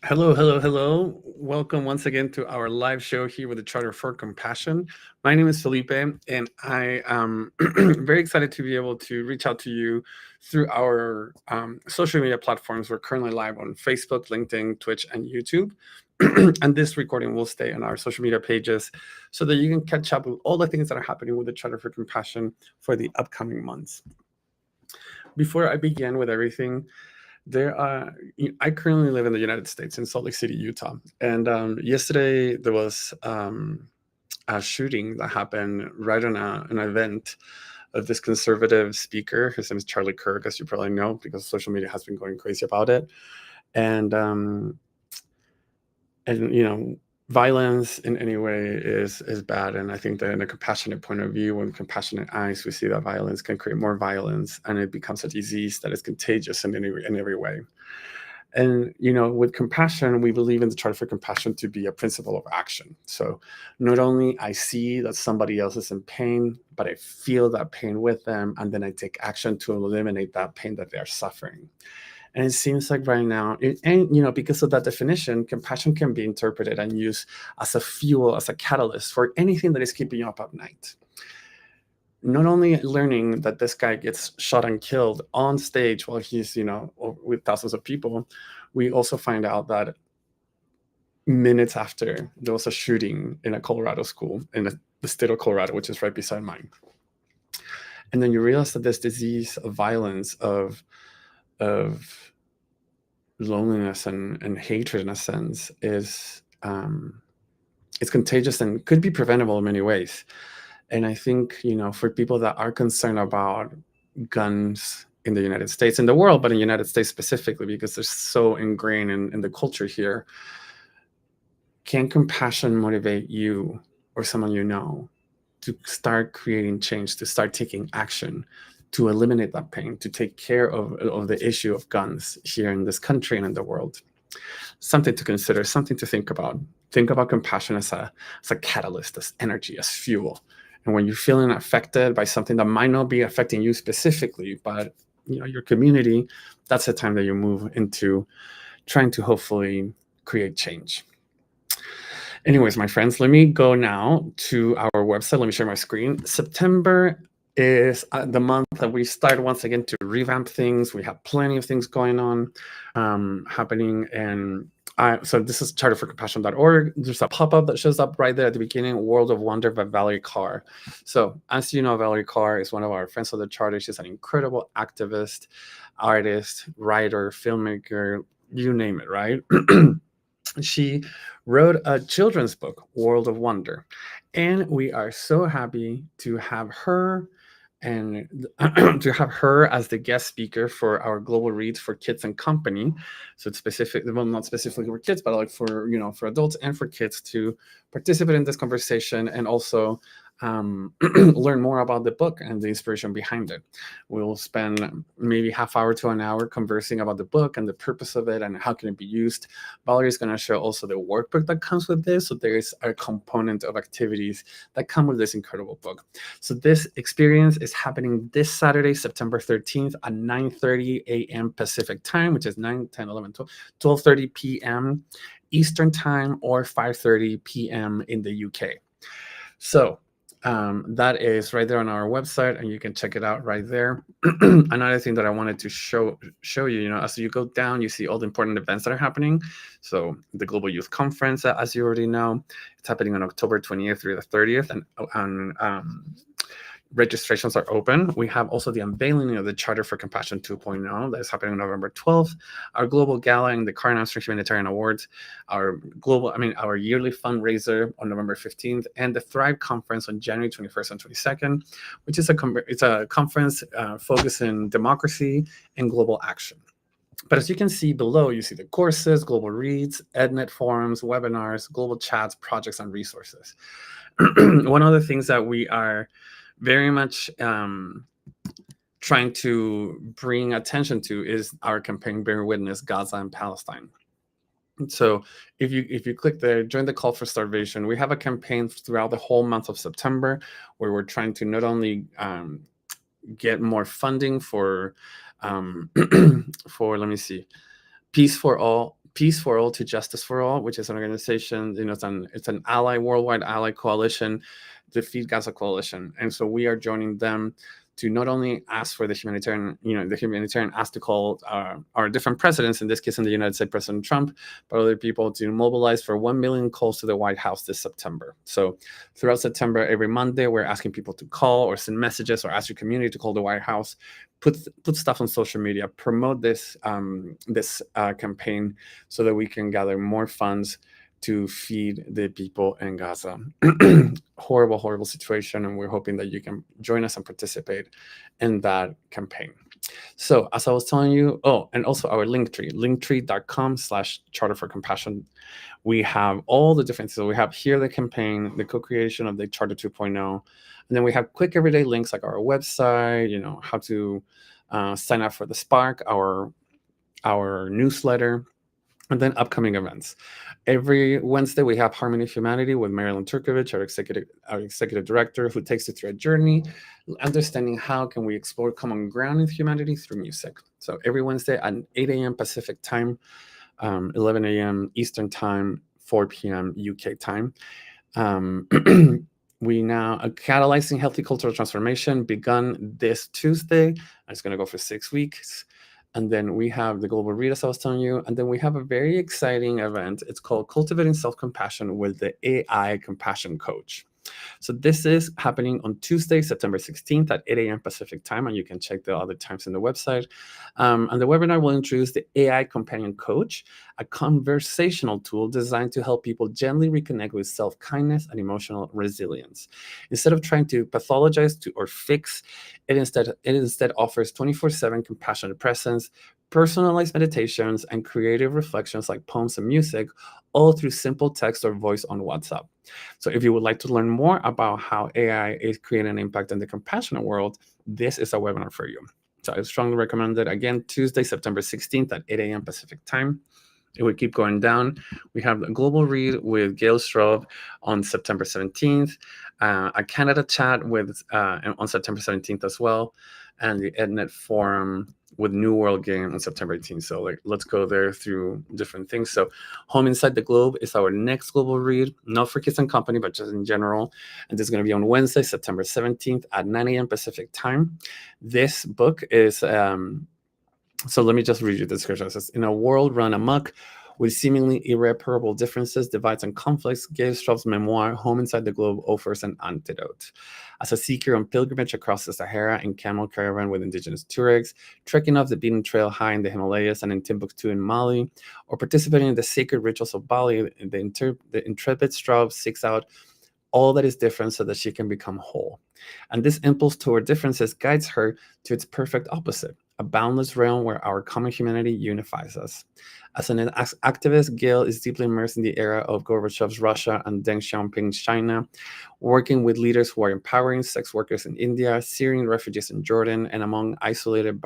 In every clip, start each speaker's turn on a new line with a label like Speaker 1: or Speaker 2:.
Speaker 1: Hello, hello, hello. Welcome once again to our live show here with the Charter for Compassion. My name is Felipe, and I am very excited to be able to reach out to you through our social media platforms. We're currently live on Facebook, LinkedIn, Twitch, and YouTube. And this recording will stay on our social media pages so that you can catch up with all the things that are happening with the Charter for Compassion for the upcoming months. Before I begin with everything, I currently live in the United States in Salt Lake City, Utah. And yesterday there was a shooting that happened right on an event of this conservative speaker. His name is Charlie Kirk, as you probably know, because social media has been going crazy about it. And violence in any way is bad. And I think that in a compassionate point of view, with compassionate eyes, we see that violence can create more violence, and it becomes a disease that is contagious in every way. And with compassion, we believe in the Charter for Compassion to be a principle of action. So not only I see that somebody else is in pain, but I feel that pain with them, and then I take action to eliminate that pain that they're suffering. And it seems like right now, because of that definition, compassion can be interpreted and used as a fuel, as a catalyst for anything that is keeping you up at night. Not only learning that this guy gets shot and killed on stage while he's, with thousands of people, we also find out that minutes after, there was a shooting in a Colorado school in the state of Colorado, which is right beside mine. And then you realize that this disease of violence, of loneliness and hatred, in a sense, is it's contagious and could be preventable in many ways. And I think, for people that are concerned about guns in the United States, in the world, but in the United States specifically, because they're so ingrained in the culture here, can compassion motivate you or someone you know to start creating change, to start taking action, to eliminate that pain, to take care of the issue of guns here in this country and in the world? Something to consider, something to think about. Think about compassion as a catalyst, as energy, as fuel. And when you're feeling affected by something that might not be affecting you specifically, but your community, that's the time that you move into trying to hopefully create change. Anyways, my friends, let me go now to our website. Let me share my screen. September is the month that we start once again to revamp things. We have plenty of things going on happening. And so this is charterforcompassion.org. There's a pop-up that shows up right there at the beginning, World of Wonder by Valerie Carr. So as you know, Valerie Carr is one of our friends of the Charter. She's an incredible activist, artist, writer, filmmaker, you name it, right? She wrote a children's book, World of Wonder. And we are so happy to have her and to have her as the guest speaker for our global reads for kids and company. So it's specific, well, not specifically for kids, but like for, for adults and for kids to participate in this conversation and also learn more about the book and the inspiration behind it. We'll spend maybe half hour to an hour conversing about the book and the purpose of it and how can it be used. Valerie is going to show also the workbook that comes with this. So there is a component of activities that come with this incredible book. So this experience is happening this Saturday, September 13th at 9:30 a.m. Pacific time, which is 9, 10, 11, 12, 12:30 p.m. Eastern time or 5:30 p.m. in the UK. So that is right there on our website, and you can check it out right there. Another thing that I wanted to show you, as you go down, you see all the important events that are happening. So the Global Youth Conference, as you already know, it's happening on October 20th through the 30th, and registrations are open. We have also the unveiling of the Charter for Compassion 2.0 that is happening on November 12th. Our global gala and the Carl Armstrong Humanitarian Awards, our yearly fundraiser on November 15th, and the Thrive Conference on January 21st and 22nd, which is a conference focused in democracy and global action. But as you can see below, you see the courses, global reads, EdNet forums, webinars, global chats, projects, and resources. One of the things that we are very much trying to bring attention to is our campaign Bear Witness Gaza and Palestine. So if you click there, join the call for starvation. We have a campaign throughout the whole month of September where we're trying to not only get more funding for for, let me see, Peace for All, Peace for All to Justice for All, which is an organization, it's an ally, worldwide ally coalition, the Feed Gaza Coalition. And so we are joining them to not only ask for the humanitarian ask to call our different presidents, in this case in the United States, President Trump, but other people, to mobilize for 1 million calls to the White House this September. So throughout September, every Monday, we're asking people to call or send messages or ask your community to call the White House, put stuff on social media, promote this campaign so that we can gather more funds to feed the people in Gaza. Horrible, horrible situation. And we're hoping that you can join us and participate in that campaign. So as I was telling you, and also our linktree.com/Charter for Compassion. We have all the different, so we have here the campaign, the co-creation of the Charter 2.0. And then we have quick everyday links like our website, how to sign up for the Spark, our newsletter, and then upcoming events. Every Wednesday, we have Harmony of Humanity with Marilyn Turkovich, our executive director, who takes you through a journey, understanding how can we explore common ground in humanity through music. So every Wednesday at 8 a.m. Pacific time, 11 a.m. Eastern time, 4 p.m. UK time. We now are catalyzing healthy cultural transformation, begun this Tuesday. It's going to go for 6 weeks. And then we have the Global Read, as I was telling you. And then we have a very exciting event. It's called Cultivating Self-Compassion with the AI Compassion Coach. So this is happening on Tuesday, September 16th at 8 a.m. Pacific time, and you can check the other times in the website. And the webinar will introduce the AI Companion Coach, a conversational tool designed to help people gently reconnect with self-kindness and emotional resilience. Instead of trying to pathologize or fix, it instead offers 24/7 compassionate presence, personalized meditations, and creative reflections like poems and music, all through simple text or voice on WhatsApp. So if you would like to learn more about how AI is creating an impact in the compassionate world, this is a webinar for you. So I strongly recommend it. Again, Tuesday, September 16th at 8 a.m. Pacific time. It would keep going down. We have a global read with Gail Straub on September 17th, a Canada chat with on September 17th as well, and the EdNet Forum with New World Game on September 18th. So let's go there through different things. So Home Inside the Globe is our next global read, not for kids and company, but just in general. And this is going to be on Wednesday, September 17th at 9 a.m. Pacific time. This book is, so let me just read you the description. It says, in a world run amok with seemingly irreparable differences, divides, and conflicts, Gail Straub's memoir, Home Inside the Globe, offers an antidote. As a seeker on pilgrimage across the Sahara in camel caravan with indigenous Tuaregs, trekking off the beaten trail high in the Himalayas and in Timbuktu in Mali, or participating in the sacred rituals of Bali, the intrepid Straub seeks out all that is different so that she can become whole. And this impulse toward differences guides her to its perfect opposite, a boundless realm where our common humanity unifies us. As an activist, Gail is deeply immersed in the era of Gorbachev's Russia and Deng Xiaoping's China, working with leaders who are empowering sex workers in India, Syrian refugees in Jordan, and among isolated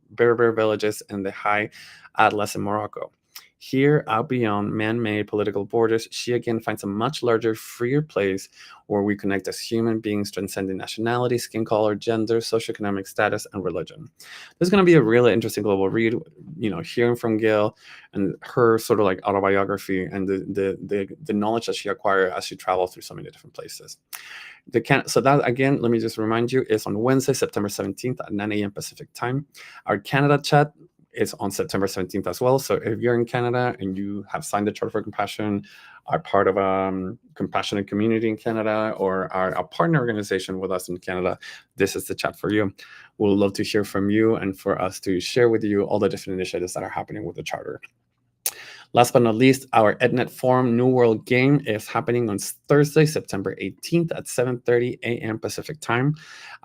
Speaker 1: Berber villages in the High Atlas in Morocco. Here, out beyond man-made political borders, she again finds a much larger, freer place where we connect as human beings, transcending nationality, skin color, gender, socioeconomic status, and religion. This is going to be a really interesting global read, hearing from Gail and her sort of like autobiography and the knowledge that she acquired as she traveled through so many different places. So that, again, let me just remind you, is on Wednesday, September 17th at 9 a.m. Pacific time. Our Canada chat is on September 17th as well. So if you're in Canada and you have signed the Charter for Compassion, are part of a compassionate community in Canada, or are a partner organization with us in Canada, this is the chat for you. We'll love to hear from you and for us to share with you all the different initiatives that are happening with the Charter. Last but not least, our EdNet Forum New World Game is happening on Thursday, September 18th at 7:30 a.m. Pacific time.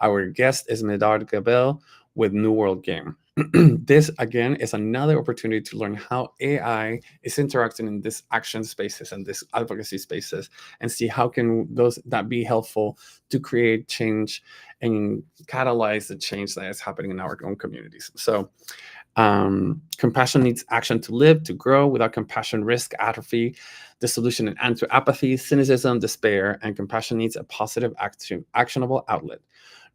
Speaker 1: Our guest is Medard Gabel with New World Game. This, again, is another opportunity to learn how AI is interacting in these action spaces and these advocacy spaces, and see how can that be helpful to create change and catalyze the change that is happening in our own communities. So compassion needs action to live, to grow. Without compassion, risk atrophy, dissolution and answer apathy, cynicism, despair, and compassion needs a positive, actionable outlet.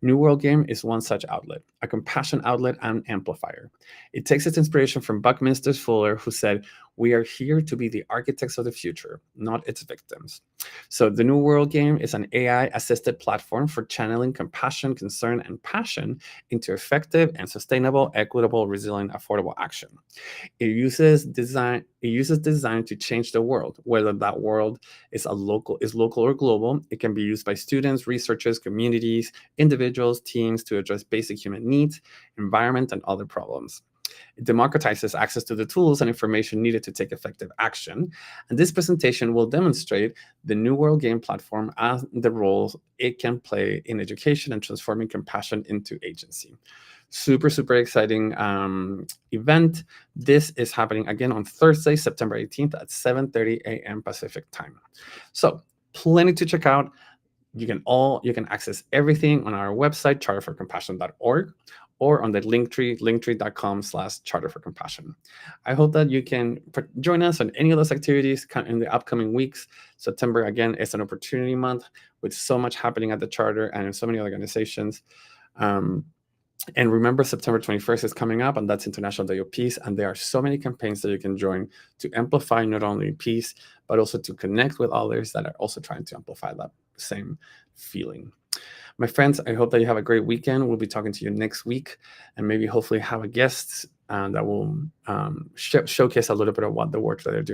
Speaker 1: New World Game is one such outlet, a compassion outlet and amplifier. It takes its inspiration from Buckminster Fuller, who said, We are here to be the architects of the future, not its victims. So, the New World Game is an AI assisted platform for channeling compassion, concern, and passion into effective and sustainable, equitable, resilient, affordable action. It uses design to change the world, whether that world is local or global. It can be used by students, researchers, communities, individuals, teams to address basic human needs, environment, and other problems. It democratizes access to the tools and information needed to take effective action. And this presentation will demonstrate the New World Game platform and the roles it can play in education and transforming compassion into agency. Super, super exciting event. This is happening again on Thursday, September 18th at 7:30 a.m. Pacific time. So plenty to check out. You can access everything on our website, charterforcompassion.org, or on the linktree.com/charterforcompassion. I hope that you can join us on any of those activities in the upcoming weeks. September, again, is an opportunity month with so much happening at the Charter and in so many organizations. And remember, September 21st is coming up, and that's International Day of Peace. And there are so many campaigns that you can join to amplify not only peace, but also to connect with others that are also trying to amplify that same feeling. My friends, I hope that you have a great weekend. We'll be talking to you next week, and maybe hopefully have a guest that will showcase a little bit of what the work that they're doing.